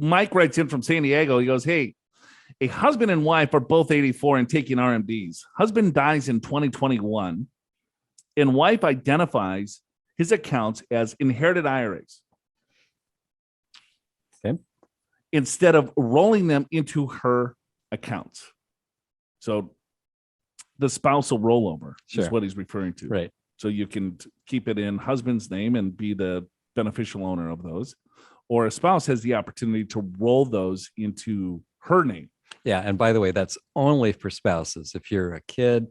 Mike writes in from San Diego. He goes, hey, a husband and wife are both 84 and taking RMDs. Husband dies in 2021, and wife identifies his accounts as inherited IRAs. Okay. Instead of rolling them into her accounts. So the spousal rollover is what he's referring to. Right. So you can keep it in husband's name and be the beneficial owner of those, or a spouse has the opportunity to roll those into her name. Yeah. And by the way, that's only for spouses. If you're a kid,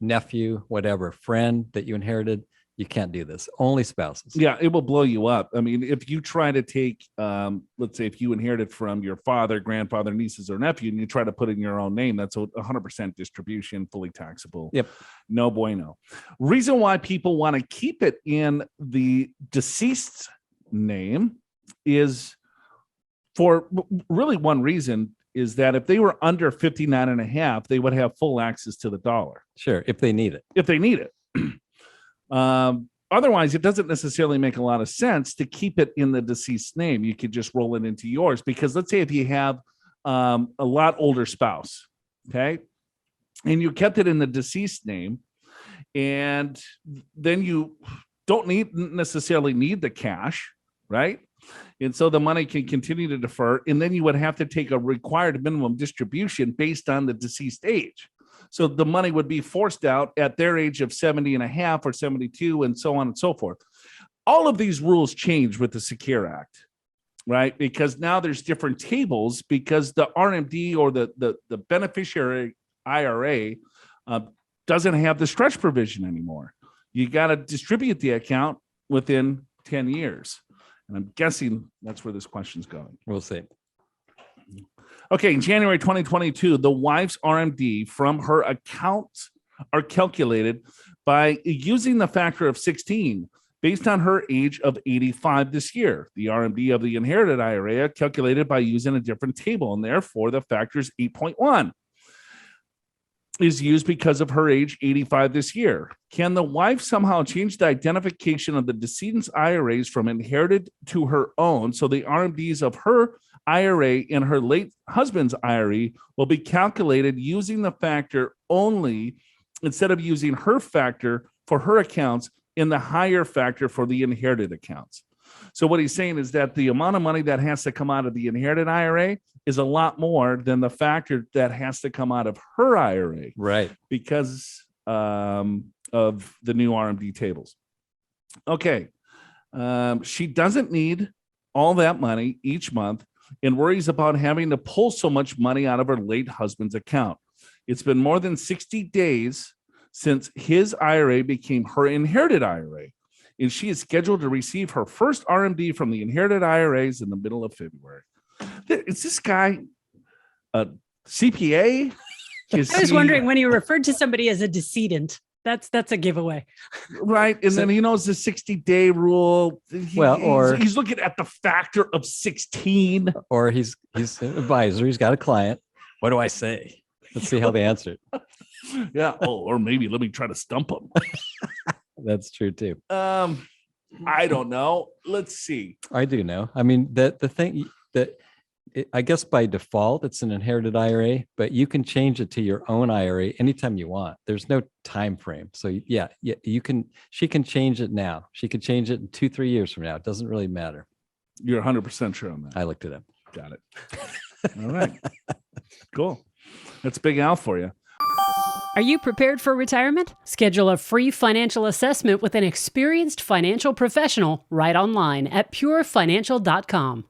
nephew, whatever, friend that you inherited, you can't do this. Only spouses. Yeah, it will blow you up. I mean, if you try to take, let's say if you inherited from your father, grandfather, nieces, or nephew, and you try to put it in your own name, that's 100% distribution, fully taxable. Yep. No bueno. Reason why people want to keep it in the deceased name is for really one reason, is that if they were under 59 and a half, they would have full access to the dollar. Sure, if they need it. If they need it. Otherwise, it doesn't necessarily make a lot of sense to keep it in the deceased name. You could just roll it into yours, because let's say if you have a lot older spouse, okay, and you kept it in the deceased name, and then you don't necessarily need the cash, right? And so the money can continue to defer, and then you would have to take a required minimum distribution based on the deceased age. So the money would be forced out at their age of 70 and a half or 72 and so on and so forth. All of these rules change with the Secure Act, right? Because now there's different tables, because the RMD or the beneficiary IRA doesn't have the stretch provision anymore. You got to distribute the account within 10 years. And I'm guessing that's where this question's going. We'll see. Okay, in January 2022, the wife's RMD from her accounts are calculated by using the factor of 16 based on her age of 85 this year. The RMD of the inherited IRA are calculated by using a different table, and therefore the factor is 8.1 is used because of her age 85 this year. Can the wife somehow change the identification of the decedent's IRAs from inherited to her own, so the RMDs of her IRA and her late husband's IRA will be calculated using the factor only, instead of using her factor for her accounts in the higher factor for the inherited accounts? So what he's saying is that the amount of money that has to come out of the inherited IRA is a lot more than the factor that has to come out of her IRA. Right. Because of the new RMD tables. Okay. She doesn't need all that money each month and worries about having to pull so much money out of her late husband's account. It's been more than 60 days since his IRA became her inherited IRA, and she is scheduled to receive her first RMD from the inherited IRAs in the middle of February. Is this guy a CPA? I was wondering, when you referred to somebody as a decedent, that's a giveaway. Right. And then he knows the 60-day rule. He's looking at the factor of 16. Or he's an advisor. He's got a client. What do I say? Let's see how they answer it. Yeah. Or maybe let me try to stump him. That's true too. I don't know. Let's see. I do know. I mean, the thing that I guess by default, it's an inherited IRA, but you can change it to your own IRA anytime you want. There's no time frame. So yeah, she can change it now. She could change it in 2-3 years from now. It doesn't really matter. You're 100% sure on that. I looked it up. Got it. All right. Cool. That's Big Al for you. Are you prepared for retirement? Schedule a free financial assessment with an experienced financial professional right online at purefinancial.com.